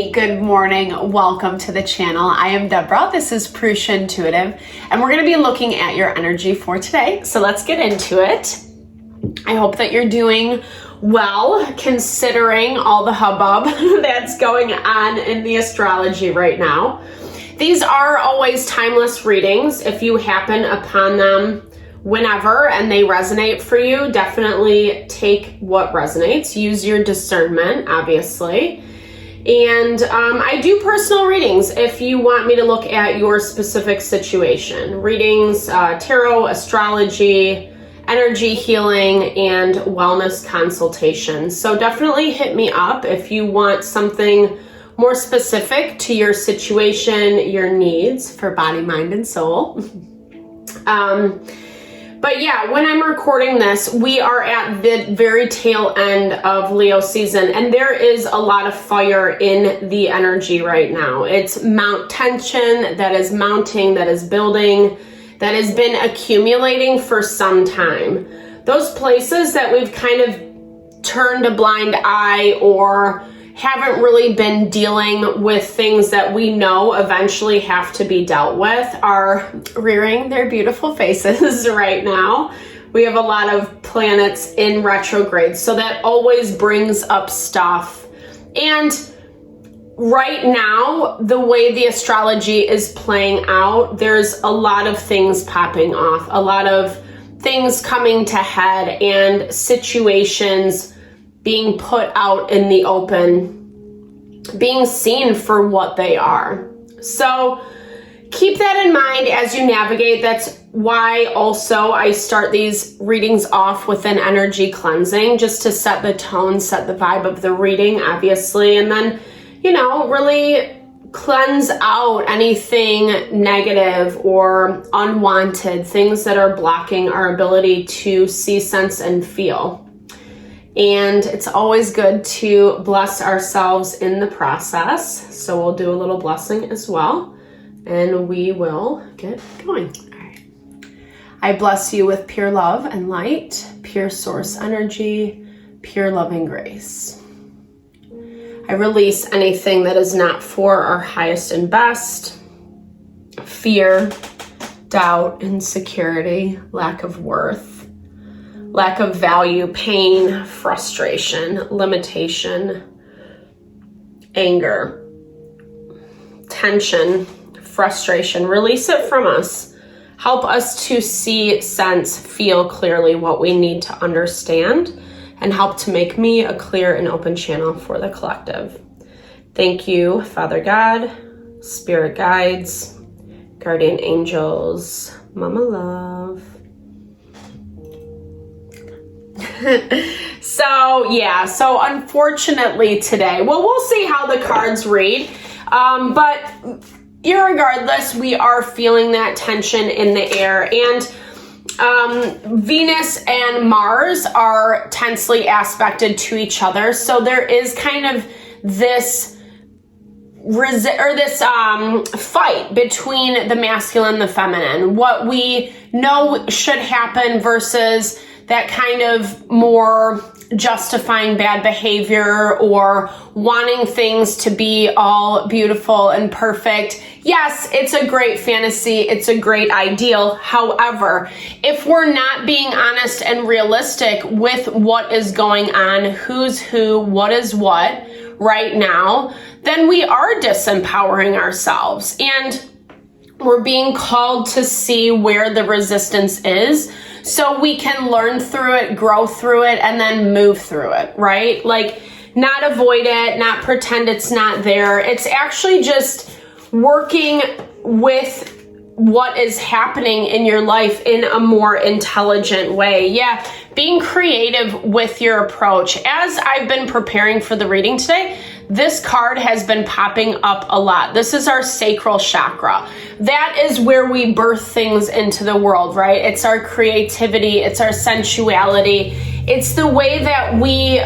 Hey, good morning. Welcome to the channel. I am Deborah. This is Purusha Intuitive, and we're going to be looking at your energy for today. So let's get into it. I hope that you're doing well, considering all the hubbub that's going on in the astrology right now. These are always timeless readings. If you happen upon them whenever and they resonate for you, definitely take what resonates. Use your discernment, obviously. And I do personal readings if you want me to look at your specific situation. Readings, tarot, astrology, energy healing, and wellness consultations. So definitely hit me up if you want something more specific to your situation, your needs for body, mind, and soul. But yeah, when I'm recording this, we are at the very tail end of Leo season, and there is a lot of fire in the energy right now. It's tension that is mounting, that is building, that has been accumulating for some time. Those places that we've kind of turned a blind eye or haven't really been dealing with things that we know eventually have to be dealt with are rearing their beautiful faces right now. We have a lot of planets in retrograde, so that always brings up stuff. And right now, the way the astrology is playing out, there's a lot of things popping off, a lot of things coming to head, and situations being put out in the open, being seen for what they are. So keep that in mind as you navigate. That's why also I start these readings off with an energy cleansing, just to set the tone, set the vibe of the reading, obviously, and then, really cleanse out anything negative or unwanted, things that are blocking our ability to see, sense, and feel. And it's always good to bless ourselves in the process. So we'll do a little blessing as well, and we will get going. All right. I bless you with pure love and light, pure source energy, pure loving grace. I release anything that is not for our highest and best: fear, doubt, insecurity, lack of worth, lack of value, pain, frustration, limitation, anger, tension, frustration. Release it from us. Help us to see, sense, feel clearly what we need to understand, and help to make me a clear and open channel for the collective. Thank you, Father God, Spirit Guides, Guardian Angels, Mama Love. So unfortunately today, we'll see how the cards read, but irregardless, we are feeling that tension in the air, and Venus and Mars are tensely aspected to each other, so there is kind of this fight between the masculine and the feminine, what we know should happen versus that kind of more justifying bad behavior or wanting things to be all beautiful and perfect. Yes, it's a great fantasy. It's a great ideal. However, if we're not being honest and realistic with what is going on, who's who, what is what right now, then we are disempowering ourselves, and we're being called to see where the resistance is so we can learn through it, grow through it, and then move through it, right? Like, not avoid it, not pretend it's not there. It's actually just working with what is happening in your life in a more intelligent way. Yeah, being creative with your approach. As I've been preparing for the reading today, this card has been popping up a lot. This is our sacral chakra. That is where we birth things into the world, right? It's our creativity, it's our sensuality. It's the way that we,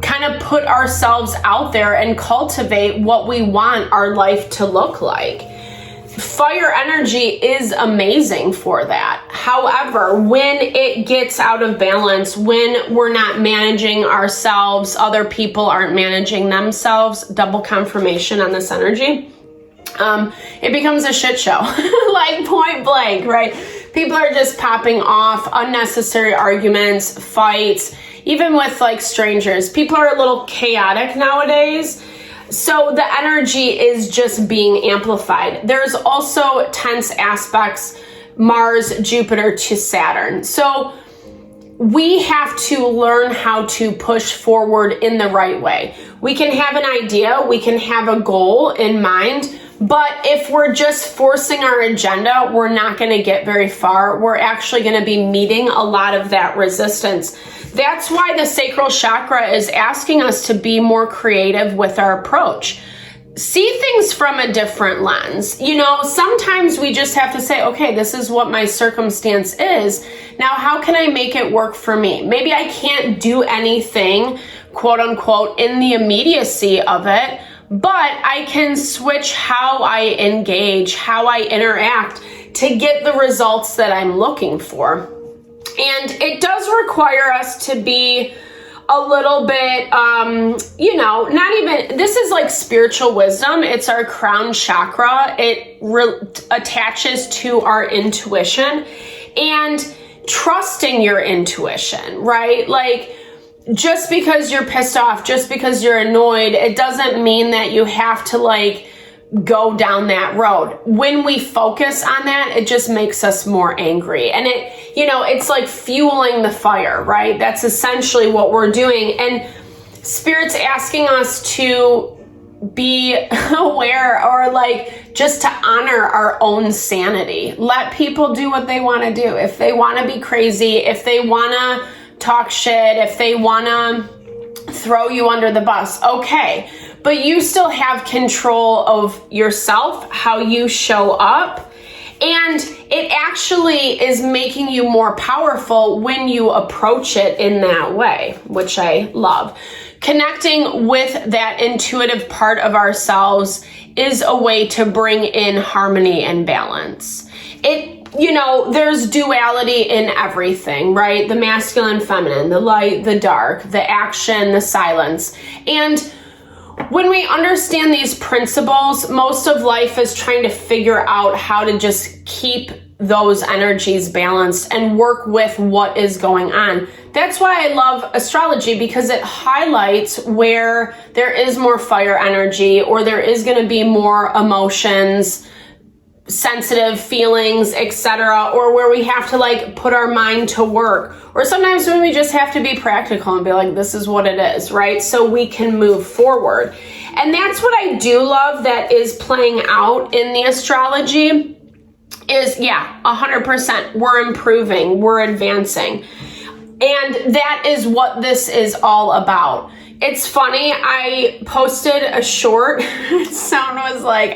kind of put ourselves out there and cultivate what we want our life to look like. Fire energy is amazing for that. However, when it gets out of balance, when we're not managing ourselves, other people aren't managing themselves, double confirmation on this energy, it becomes a shit show, like point blank, right? People are just popping off, unnecessary arguments, fights, even with like strangers. People are a little chaotic nowadays. So the energy is just being amplified. There's also tense aspects, Mars, Jupiter to Saturn. So we have to learn how to push forward in the right way. We can have an idea, we can have a goal in mind, but if we're just forcing our agenda, we're not going to get very far. We're actually going to be meeting a lot of that resistance. That's why the sacral chakra is asking us to be more creative with our approach. See things from a different lens. You know, sometimes we just have to say, okay, this is what my circumstance is. Now, how can I make it work for me? Maybe I can't do anything, quote unquote, in the immediacy of it, but I can switch how I engage, how I interact to get the results that I'm looking for. And it does require us to be a little bit, you know, not even, this is like spiritual wisdom. It's our crown chakra. It attaches to our intuition and trusting your intuition, right? Like, just because you're pissed off, just because you're annoyed, it doesn't mean that you have to like go down that road. When we focus on that, it just makes us more angry. And it, you know, it's like fueling the fire, right? That's essentially what we're doing. And Spirit's asking us to be aware, or like just to honor our own sanity. Let people do what they want to do. If they want to be crazy, if they want to talk shit, if they want to throw you under the bus, okay. But you still have control of yourself, how you show up. And it actually is making you more powerful when you approach it in that way, which I love. Connecting with that intuitive part of ourselves is a way to bring in harmony and balance. You know, there's duality in everything, right? The masculine, feminine, the light, the dark, the action, the silence. And when we understand these principles, most of life is trying to figure out how to just keep those energies balanced and work with what is going on. That's why I love astrology, because it highlights where there is more fire energy, or there is going to be more emotions, sensitive feelings, etc., or where we have to like put our mind to work, or sometimes when we just have to be practical and be like, this is what it is, right? So we can move forward. And that's what I do love that is playing out in the astrology is, yeah, 100%. We're improving, we're advancing. And that is what this is all about. It's funny, I posted a short, someone was like,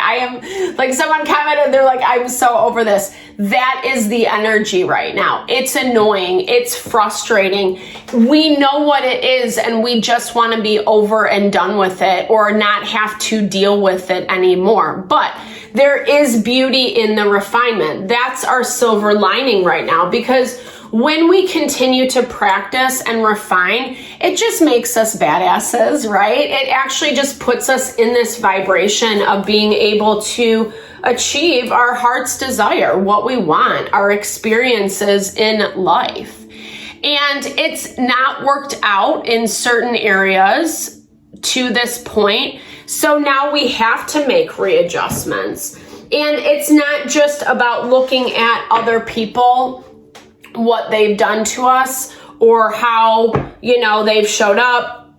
someone commented, they're like, I'm so over this. That is the energy right now. It's annoying, it's frustrating. We know what it is, and we just want to be over and done with it, or not have to deal with it anymore. But there is beauty in the refinement. That's our silver lining right now, because when we continue to practice and refine, it just makes us badasses, right? It actually just puts us in this vibration of being able to achieve our heart's desire, what we want, our experiences in life. And it's not worked out in certain areas to this point. So now we have to make readjustments. And it's not just about looking at other people, what they've done to us, or how, you know, they've showed up.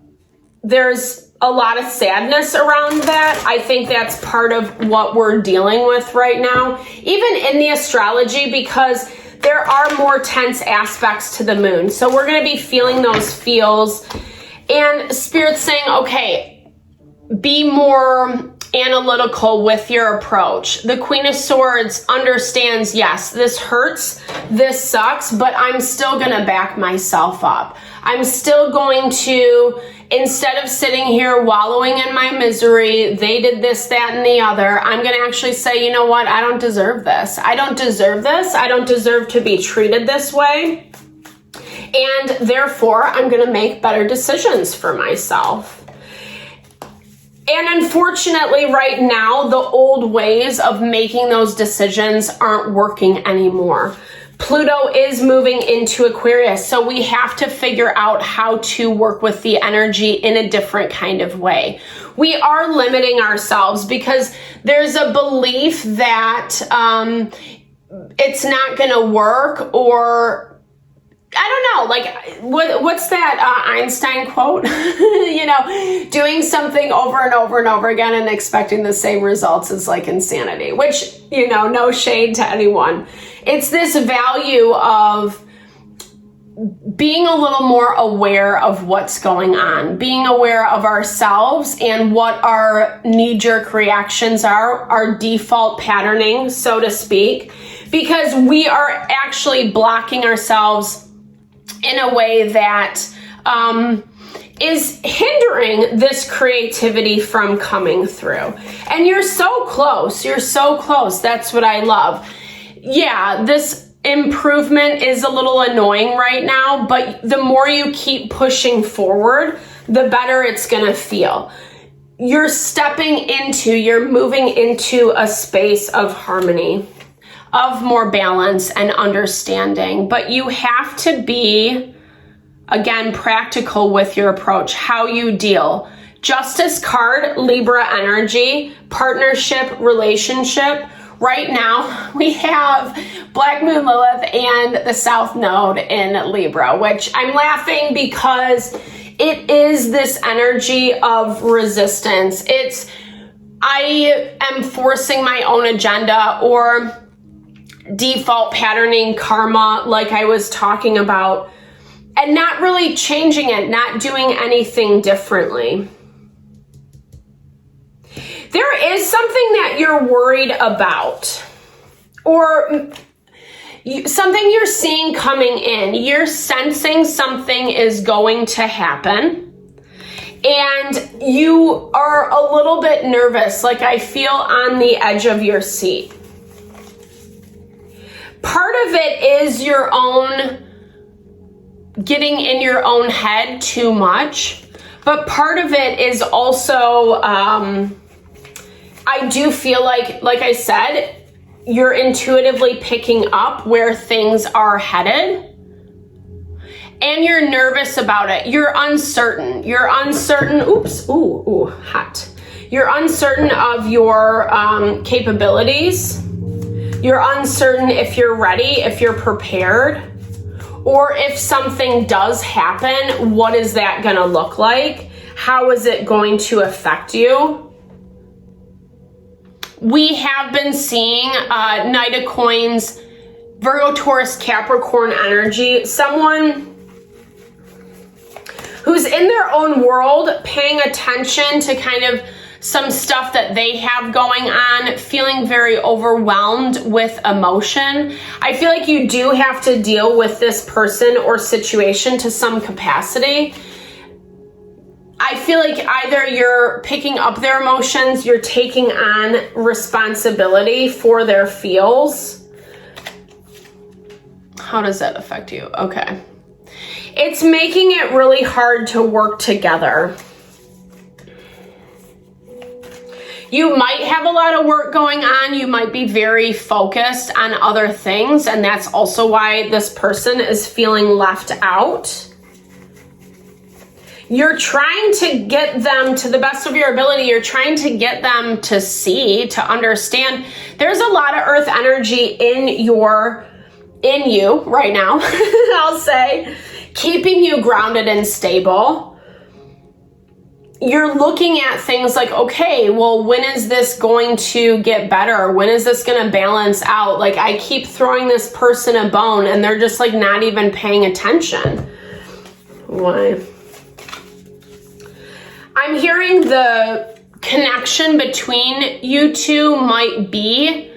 There's a lot of sadness around that. I think that's part of what we're dealing with right now, even in the astrology, because there are more tense aspects to the moon. So we're going to be feeling those feels, and Spirit's saying, okay, be more analytical with your approach. The Queen of Swords understands, yes, this hurts, this sucks, but I'm still going to back myself up. I'm still going to instead of sitting here wallowing in my misery, they did this, that, and the other, I'm going to actually say, you know what? I don't deserve this. I don't deserve this. I don't deserve to be treated this way. And therefore, I'm going to make better decisions for myself. And unfortunately, right now, the old ways of making those decisions aren't working anymore. Pluto is moving into Aquarius, so we have to figure out how to work with the energy in a different kind of way. We are limiting ourselves because there's a belief that it's not going to work, or I don't know, like, what's that Einstein quote? Doing something over and over and over again and expecting the same results is like insanity, which, no shade to anyone. It's this value of being a little more aware of what's going on, being aware of ourselves and what our knee-jerk reactions are, our default patterning, so to speak, because we are actually blocking ourselves in a way that is hindering this creativity from coming through. And you're so close. You're so close. That's what I love. Yeah, this improvement is a little annoying right now, but the more you keep pushing forward, the better it's going to feel. You're moving into a space of harmony, of more balance and understanding, but you have to be, again, practical with your approach, how you deal. Justice card, Libra energy, partnership, relationship. Right now, we have Black Moon Lilith and the South Node in Libra, which I'm laughing because it is this energy of resistance. I am forcing my own agenda or default patterning karma, like I was talking about, and not really changing it, not doing anything differently. There is something that you're worried about, or something you're seeing coming in. You're sensing something is going to happen, and you are a little bit nervous, like I feel on the edge of your seat. Part of it is your own getting in your own head too much, but part of it is also, I do feel like I said, you're intuitively picking up where things are headed, and you're nervous about it. You're uncertain. Oops, ooh, hot. You're uncertain of your capabilities. You're uncertain if you're ready, if you're prepared, or if something does happen, what is that going to look like? How is it going to affect you? We have been seeing Knight of Coins, Virgo, Taurus, Capricorn energy. Someone who's in their own world, paying attention to kind of some stuff that they have going on, feeling very overwhelmed with emotion. I feel like you do have to deal with this person or situation to some capacity. I feel like either you're picking up their emotions, you're taking on responsibility for their feels. How does that affect you? Okay. It's making it really hard to work together. You might have a lot of work going on. You might be very focused on other things, and that's also why this person is feeling left out. You're trying to get them, to the best of your ability, you're trying to get them to see, to understand. There's a lot of earth energy in you right now, I'll say, keeping you grounded and stable. You're looking at things like, okay, well, when is this going to get better? When is this going to balance out? Like, I keep throwing this person a bone and they're just like not even paying attention. Why? I'm hearing the connection between you two might be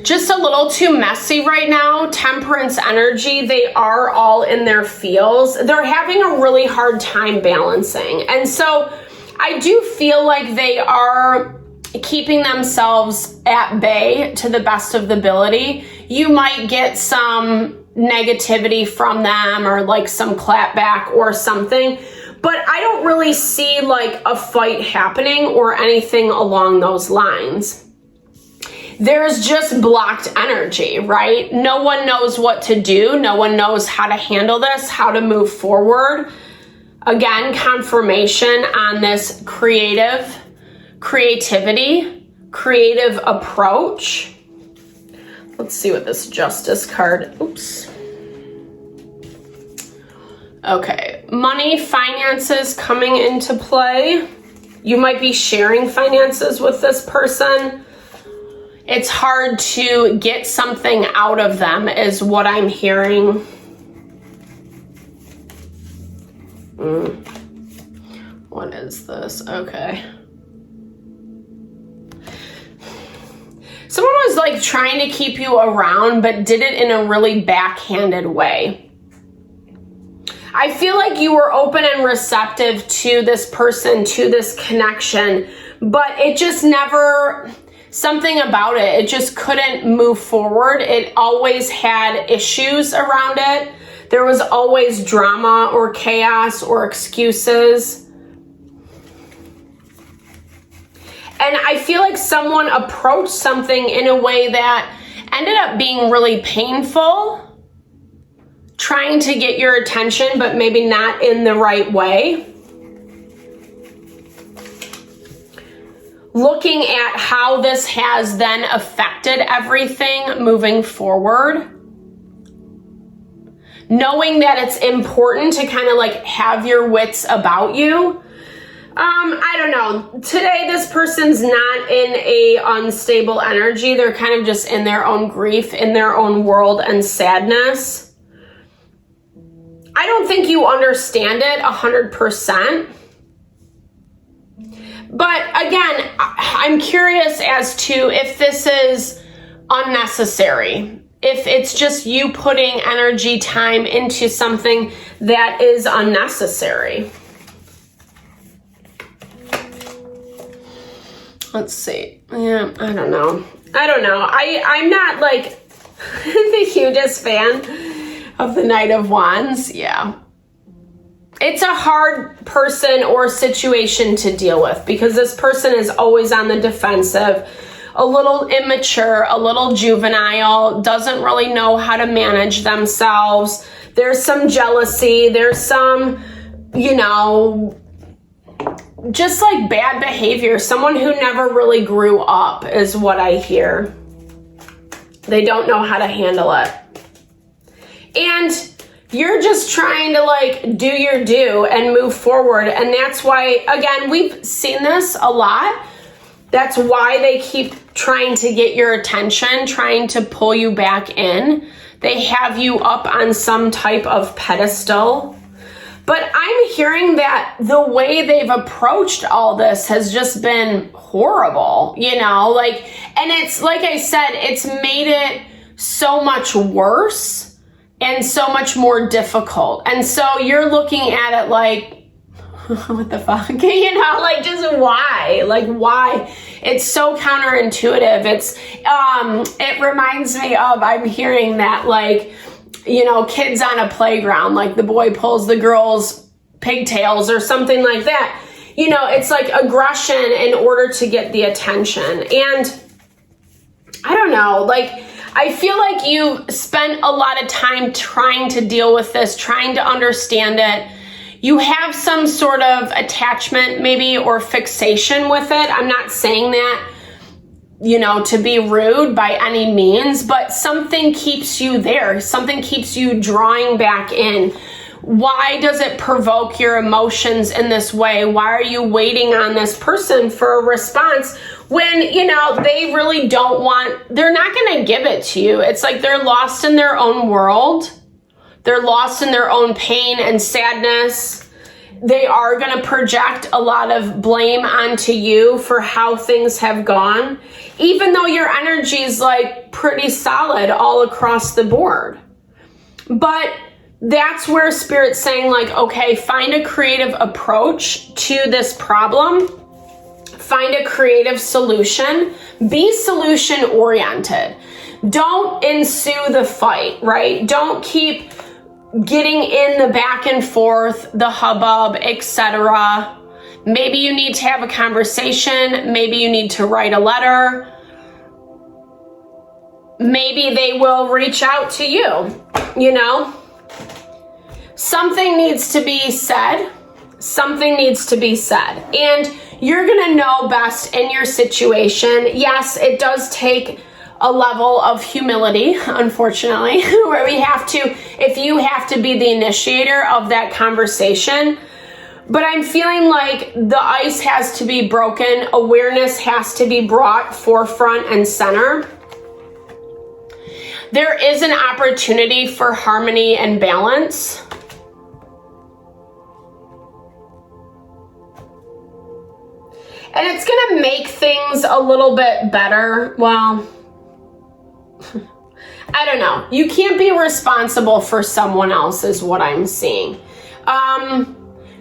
just a little too messy right now. Temperance energy, they are all in their feels. They're having a really hard time balancing. And so I do feel like they are keeping themselves at bay to the best of the ability. You might get some negativity from them or like some clapback or something, but I don't really see like a fight happening or anything along those lines. There's just blocked energy, right? No one knows what to do. No one knows how to handle this, how to move forward. Again, confirmation on this creativity, creative approach. Let's see what this Justice card, oops. Okay, money, finances coming into play. You might be sharing finances with this person. It's hard to get something out of them is what I'm hearing. What is this? Okay. Someone was like trying to keep you around, but did it in a really backhanded way. I feel like you were open and receptive to this person, to this connection, but it just never, something about it just couldn't move forward. It always had issues around it. There was always drama or chaos or excuses. And I feel like someone approached something in a way that ended up being really painful, trying to get your attention, but maybe not in the right way. Looking at how this has then affected everything moving forward. Knowing that it's important to kind of like have your wits about you. I don't know. Today, this person's not in a unstable energy. They're kind of just in their own grief, in their own world and sadness. I don't think you understand it 100%. But again, I'm curious as to if this is unnecessary. If it's just you putting energy, time into something that is unnecessary. Let's see. Yeah, I don't know. I'm not like the hugest fan of the Knight of Wands. Yeah. It's a hard person or situation to deal with because this person is always on the defensive, a little immature, a little juvenile, doesn't really know how to manage themselves. There's some jealousy. There's some, just like bad behavior. Someone who never really grew up is what I hear. They don't know how to handle it. And you're just trying to like do your due and move forward. And that's why, again, we've seen this a lot. That's why they keep trying to get your attention, trying to pull you back in. They have you up on some type of pedestal. But I'm hearing that the way they've approached all this has just been horrible, and it's like I said, it's made it so much worse and so much more difficult. And so you're looking at it like, what the fuck? Just why? Like, why? It's so counterintuitive. It reminds me of, I'm hearing that kids on a playground, like the boy pulls the girl's pigtails or something like that. It's like aggression in order to get the attention. And I don't know, I feel like you spent a lot of time trying to deal with this, trying to understand it. You have some sort of attachment maybe or fixation with it. I'm not saying that, to be rude by any means, but something keeps you there. Something keeps you drawing back in. Why does it provoke your emotions in this way? Why are you waiting on this person for a response when, they really they're not going to give it to you. It's like they're lost in their own world. They're lost in their own pain and sadness. they are going to project a lot of blame onto you for how things have gone, even though your energy is like pretty solid all across the board. But that's where Spirit's saying like, okay, find a creative approach to this problem. Find a creative solution. Be solution oriented. Don't ensue the fight, right? Don't keep getting in the back and forth, the hubbub, etc. Maybe you need to have a conversation. Maybe you need to write a letter. Maybe they will reach out to you, you know? Something needs to be said. Something needs to be said. And you're going to know best in your situation. Yes, it does take a level of humility, unfortunately, where we have to, if you have to be the initiator of that conversation. But I'm feeling like the ice has to be broken. Awareness has to be brought forefront and center. There is an opportunity for harmony and balance. And it's going to make things a little bit better. Well, I don't know. You can't be responsible for someone else is what I'm seeing.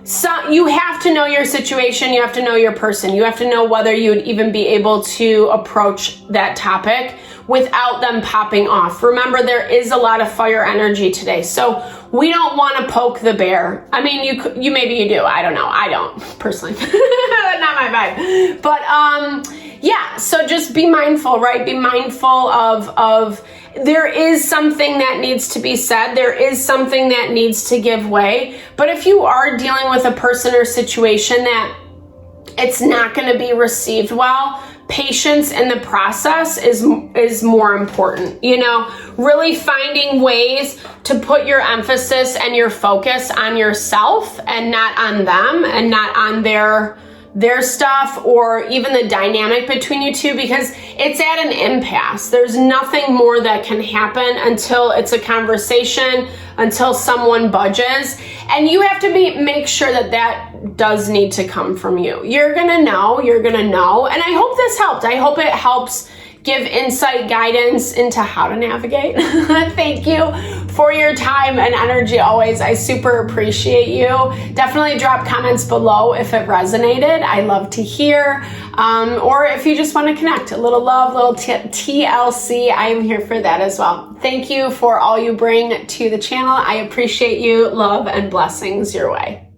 So you have to know your situation. You have to know your person. You have to know whether you would even be able to approach that topic without them popping off. Remember, there is a lot of fire energy today. So we don't want to poke the bear. I mean, you maybe you do. I don't know. I don't personally. Not my vibe. But yeah, so just be mindful, right? Be mindful of there is something that needs to be said. There is something that needs to give way. But if you are dealing with a person or situation that it's not going to be received well, patience in the process is more important. You know, really finding ways to put your emphasis and your focus on yourself and not on them and not on their stuff or even the dynamic between you two, because it's at an impasse. There's nothing more that can happen until it's a conversation, until someone budges. And you have to make sure that does need to come from you. You're gonna know. And I hope this helped. I hope it helps give insight, guidance into how to navigate. Thank you for your time and energy always. I super appreciate you. Definitely drop comments below if it resonated. I love to hear. Or if you just want to connect, a little love, little TLC, I am here for that as well. Thank you for all you bring to the channel. I appreciate you. Love and blessings your way.